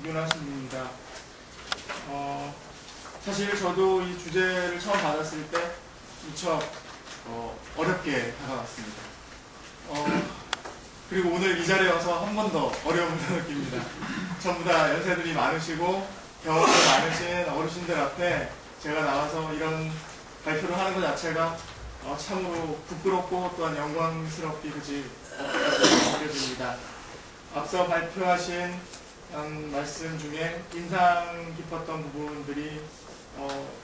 기균하신 분입니다. 사실 저도 이 주제를 처음 받았을 때 무척 어렵게 다가왔습니다. 그리고 오늘 이 자리에 와서 한 번 더 어려움을 느낍니다. 전부 다 연세들이 많으시고 경험이 많으신 어르신들 앞에 제가 나와서 이런 발표를 하는 것 자체가 참으로 부끄럽고 또한 영광스럽게 느껴집니다. 앞서 발표하신 말씀 중에 인상 깊었던 부분들이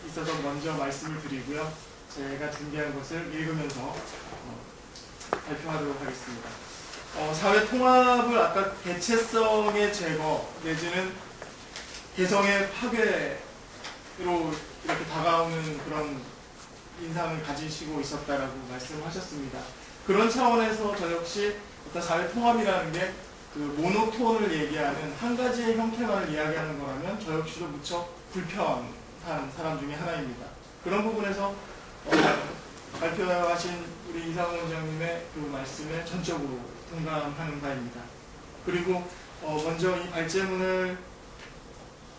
있어서 먼저 말씀을 드리고요. 제가 준비한 것을 읽으면서 발표하도록 하겠습니다. 사회 통합을 아까 대체성의 제거 내지는 개성의 파괴로 이렇게 다가오는 그런 인상을 가지시고 있었다라고 말씀하셨습니다. 그런 차원에서 저 역시 어떤 사회 통합이라는 게 그 모노톤을 얘기하는 한 가지의 형태만을 이야기하는 거라면 저 역시도 무척 불편한 사람 중에 하나입니다. 그런 부분에서 발표하신 우리 이상훈 원장님의 그 말씀에 전적으로 동감하는 바입니다. 그리고 먼저 이 발제문을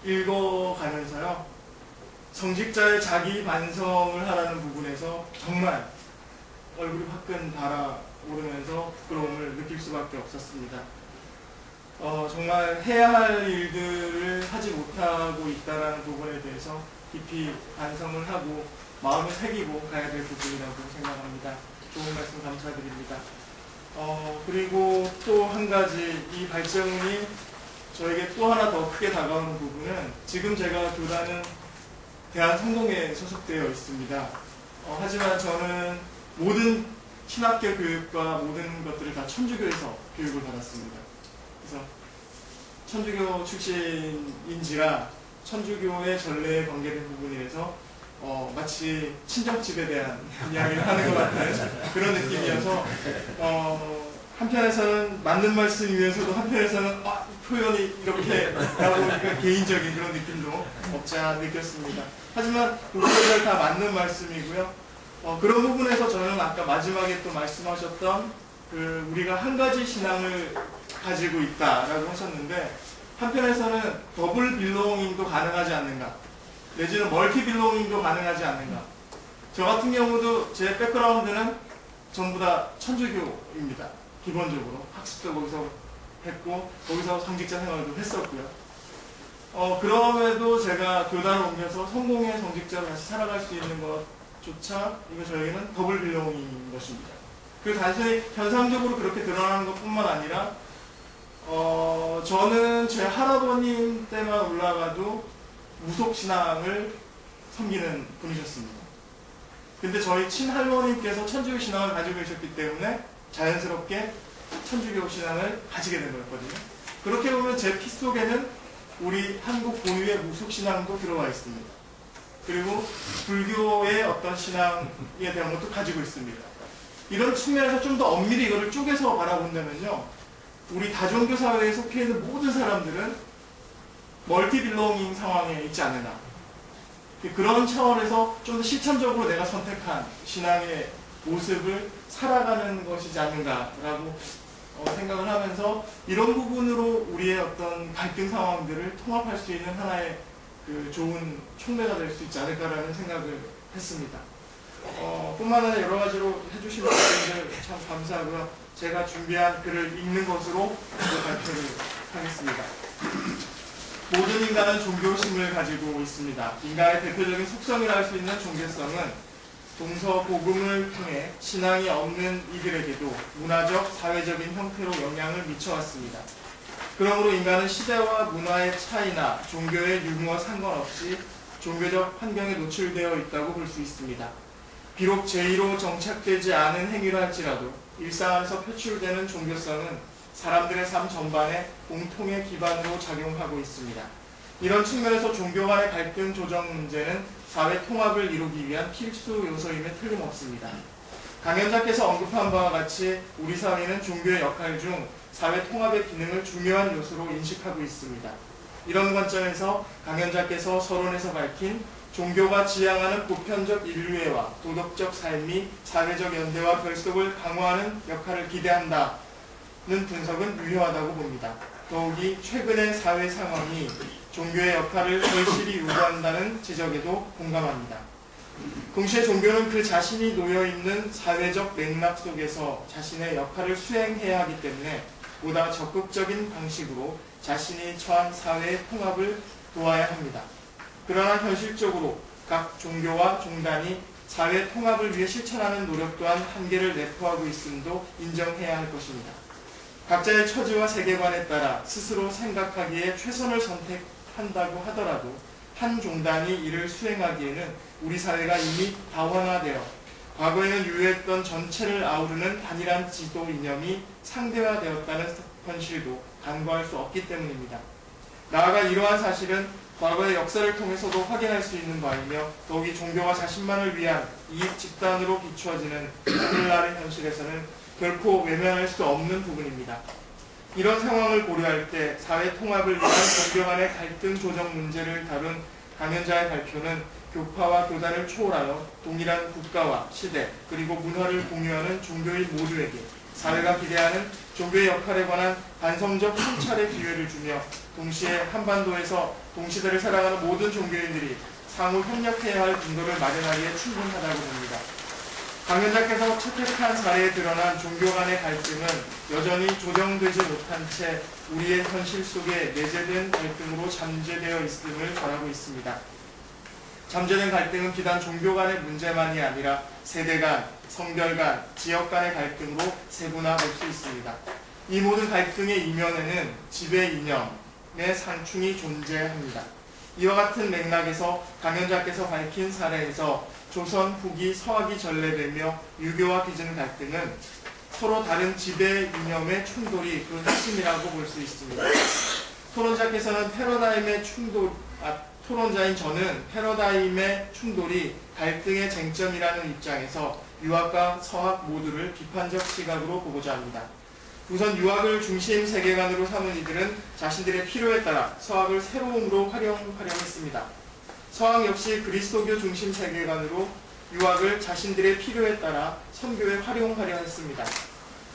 읽어가면서요, 성직자의 자기 반성을 하라는 부분에서 정말 얼굴이 화끈 달아오르면서 부끄러움을 느낄 수밖에 없었습니다. 정말 해야 할 일들을 하지 못하고 있다는 부분에 대해서 깊이 반성을 하고 마음을 새기고 가야 될 부분이라고 생각합니다. 좋은 말씀 감사드립니다. 그리고 또 한 가지 이 발제문이 저에게 또 하나 더 크게 다가오는 부분은 지금 제가 교단은 대한성공회에 소속되어 있습니다. 하지만 저는 모든 신학교 교육과 모든 것들을 다 천주교에서 교육을 받았습니다. 그래서 천주교 출신인지라 천주교의 전례에 관계된 부분이라서 마치 친정집에 대한 이야기를 하는 것 같은 그런 느낌이어서 한편에서는 맞는 말씀이면서도 한편에서는 표현이 이렇게 라고 개인적인 그런 느낌도 없지 않아 느꼈습니다. 하지만 그것들 다 맞는 말씀이고요. 그런 부분에서 저는 아까 마지막에 또 말씀하셨던 우리가 한 가지 신앙을 가지고 있다라고 하셨는데, 한편에서는 더블 빌로잉도 가능하지 않는가, 내지는 멀티 빌로잉도 가능하지 않는가. 저 같은 경우도 제 백그라운드는 전부 다 천주교입니다. 기본적으로 학습도 거기서 했고 거기서 성직자 생활도 했었고요. 그럼에도 제가 교단을 옮겨서 성공의 성직자로 다시 살아갈 수 있는 것조차 이거 저에게는 더블 빌로잉인 것입니다. 그 단순히 현상적으로 그렇게 드러나는 것뿐만 아니라 저는 제 할아버님 때만 올라가도 무속신앙을 섬기는 분이셨습니다. 근데 저희 친할머님께서 천주교 신앙을 가지고 계셨기 때문에 자연스럽게 천주교 신앙을 가지게 된 거였거든요. 그렇게 보면 제 피 속에는 우리 한국 고유의 무속신앙도 들어와 있습니다. 그리고 불교의 어떤 신앙에 대한 것도 가지고 있습니다. 이런 측면에서 좀 더 엄밀히 이거를 쪼개서 바라본다면요, 우리 다종교 사회에 속해 있는 모든 사람들은 멀티 빌로잉 상황에 있지 않느냐. 그런 차원에서 좀 더 실천적으로 내가 선택한 신앙의 모습을 살아가는 것이지 않는가라고 생각을 하면서 이런 부분으로 우리의 어떤 갈등 상황들을 통합할 수 있는 하나의 좋은 촉매가 될 수 있지 않을까라는 생각을 했습니다. 뿐만 아니라 여러 가지로 해주신 말씀들 참 감사하고요. 제가 준비한 글을 읽는 것으로 발표를 하겠습니다. 모든 인간은 종교심을 가지고 있습니다. 인간의 대표적인 속성이라 할 수 있는 종교성은 동서 복음을 통해 신앙이 없는 이들에게도 문화적, 사회적인 형태로 영향을 미쳐왔습니다. 그러므로 인간은 시대와 문화의 차이나 종교의 유무와 상관없이 종교적 환경에 노출되어 있다고 볼 수 있습니다. 비록 제2로 정착되지 않은 행위라 할지라도 일상 안에서 표출되는 종교성은 사람들의 삶 전반에 공통의 기반으로 작용하고 있습니다. 이런 측면에서 종교 간의 갈등 조정 문제는 사회 통합을 이루기 위한 필수 요소임에 틀림없습니다. 강연자께서 언급한 바와 같이 우리 사회는 종교의 역할 중 사회 통합의 기능을 중요한 요소로 인식하고 있습니다. 이런 관점에서 강연자께서 서론에서 밝힌 종교가 지향하는 보편적 인류애와 도덕적 삶이 사회적 연대와 결속을 강화하는 역할을 기대한다는 분석은 유효하다고 봅니다. 더욱이 최근의 사회 상황이 종교의 역할을 절실히 요구한다는 지적에도 공감합니다. 동시에 종교는 그 자신이 놓여있는 사회적 맥락 속에서 자신의 역할을 수행해야 하기 때문에 보다 적극적인 방식으로 자신이 처한 사회의 통합을 도와야 합니다. 그러나 현실적으로 각 종교와 종단이 사회 통합을 위해 실천하는 노력 또한 한계를 내포하고 있음도 인정해야 할 것입니다. 각자의 처지와 세계관에 따라 스스로 생각하기에 최선을 선택한다고 하더라도 한 종단이 이를 수행하기에는 우리 사회가 이미 다원화되어 과거에는 유효했던 전체를 아우르는 단일한 지도 이념이 상대화되었다는 현실도 간과할 수 없기 때문입니다. 나아가 이러한 사실은 과거의 역사를 통해서도 확인할 수 있는 바이며 더욱이 종교가 자신만을 위한 이익 집단으로 비추어지는 오늘날의 현실에서는 결코 외면할 수 없는 부분입니다. 이런 상황을 고려할 때 사회 통합을 위한 종교 간의 갈등 조정 문제를 다룬 강연자의 발표는 교파와 교단을 초월하여 동일한 국가와 시대 그리고 문화를 공유하는 종교인 모두에게 사회가 기대하는 종교의 역할에 관한 반성적 통찰의 기회를 주며 동시에 한반도에서 동시대를 살아가는 모든 종교인들이 상호 협력해야 할 근거를 마련하기에 충분하다고 봅니다. 강연자께서 채택한 사례에 드러난 종교 간의 갈등은 여전히 조정되지 못한 채 우리의 현실 속에 내재된 갈등으로 잠재되어 있음을 전하고 있습니다. 잠재된 갈등은 비단 종교 간의 문제만이 아니라 세대 간, 성별 간, 지역 간의 갈등으로 세분화될 수 있습니다. 이 모든 갈등의 이면에는 지배 이념의 상충이 존재합니다. 이와 같은 맥락에서 강연자께서 밝힌 사례에서 조선 후기 서학이 전래되며 유교와 빚은 갈등은 서로 다른 지배 이념의 충돌이 그 핵심이라고 볼 수 있습니다. 토론자께서는 토론자인 저는 패러다임의 충돌이 갈등의 쟁점이라는 입장에서 유학과 서학 모두를 비판적 시각으로 보고자 합니다. 우선 유학을 중심 세계관으로 삼은 이들은 자신들의 필요에 따라 서학을 새로움으로 활용했습니다. 서학 역시 그리스도교 중심 세계관으로 유학을 자신들의 필요에 따라 선교에 활용하려 했습니다.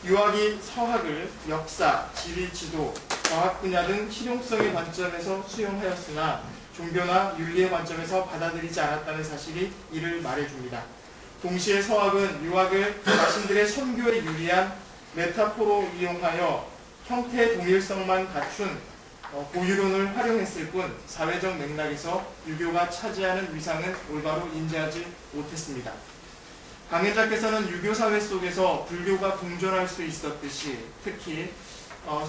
유학이 서학을 역사, 지리, 지도, 과학 분야 등 실용성의 관점에서 수용하였으나 종교나 윤리의 관점에서 받아들이지 않았다는 사실이 이를 말해줍니다. 동시에 서학은 유학을 자신들의 선교에 유리한 메타포로 이용하여 형태의 동일성만 갖춘 고유론을 활용했을 뿐 사회적 맥락에서 유교가 차지하는 위상은 올바로 인지하지 못했습니다. 강연자께서는 유교 사회 속에서 불교가 공존할 수 있었듯이 특히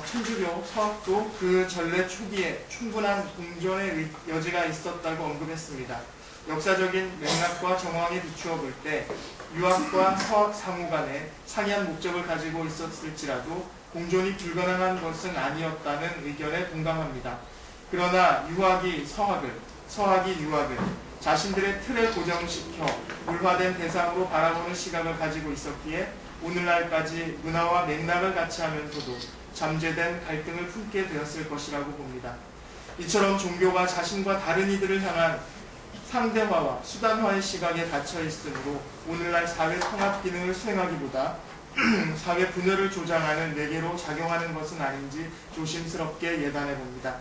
천주교, 서학도 그 전래 초기에 충분한 공존의 여지가 있었다고 언급했습니다. 역사적인 맥락과 정황에 비추어 볼 때 유학과 서학 상호 간에 상이한 목적을 가지고 있었을지라도 공존이 불가능한 것은 아니었다는 의견에 공감합니다. 그러나 유학이 서학을, 서학이 유학을 자신들의 틀에 고정시켜 물화된 대상으로 바라보는 시각을 가지고 있었기에 오늘날까지 문화와 맥락을 같이 하면서도 잠재된 갈등을 품게 되었을 것이라고 봅니다. 이처럼 종교가 자신과 다른 이들을 향한 상대화와 수단화의 시각에 갇혀 있으므로 오늘날 사회 통합 기능을 수행하기보다 사회 분열을 조장하는 매개로 작용하는 것은 아닌지 조심스럽게 예단해 봅니다.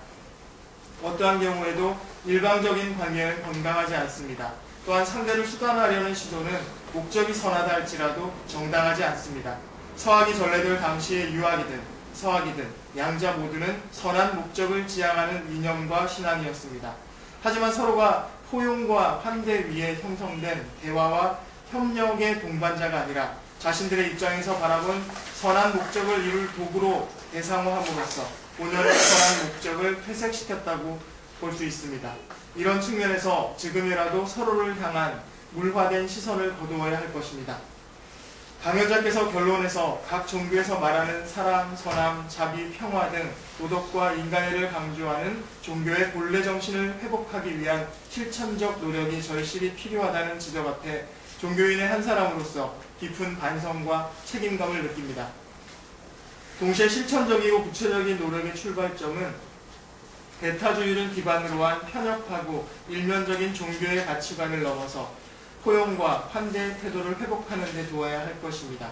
어떠한 경우에도 일방적인 관계는 건강하지 않습니다. 또한 상대를 수단화하려는 시도는 목적이 선하다 할지라도 정당하지 않습니다. 서학이 전래될 당시의 유학이든 서학이든 양자 모두는 선한 목적을 지향하는 이념과 신앙이었습니다. 하지만 서로가 포용과 환대 위에 형성된 대화와 협력의 동반자가 아니라 자신들의 입장에서 바라본 선한 목적을 이룰 도구로 대상화함으로써 본연의 선한 목적을 퇴색시켰다고 볼 수 있습니다. 이런 측면에서 지금이라도 서로를 향한 물화된 시선을 거두어야 할 것입니다. 강연자께서 결론에서 각 종교에서 말하는 사랑, 선함, 자비, 평화 등 도덕과 인간애를 강조하는 종교의 본래 정신을 회복하기 위한 실천적 노력이 절실히 필요하다는 지적 앞에 종교인의 한 사람으로서 깊은 반성과 책임감을 느낍니다. 동시에 실천적이고 구체적인 노력의 출발점은 대타주의를 기반으로 한 편협하고 일면적인 종교의 가치관을 넘어서 포용과 환대의 태도를 회복하는 데 두어야 할 것입니다.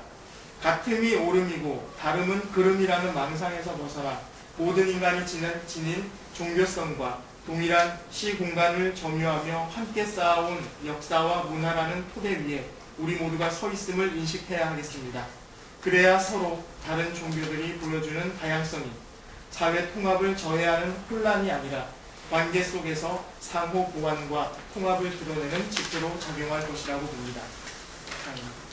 같음이 옳음이고 다름은 그름이라는 망상에서 벗어나 모든 인간이 지닌 종교성과 동일한 시공간을 점유하며 함께 쌓아온 역사와 문화라는 토대 위에 우리 모두가 서 있음을 인식해야 하겠습니다. 그래야 서로 다른 종교들이 보여주는 다양성이 사회 통합을 저해하는 혼란이 아니라 관계 속에서 상호 보완과 통합을 드러내는 지표로 작용할 것이라고 봅니다. 감사합니다.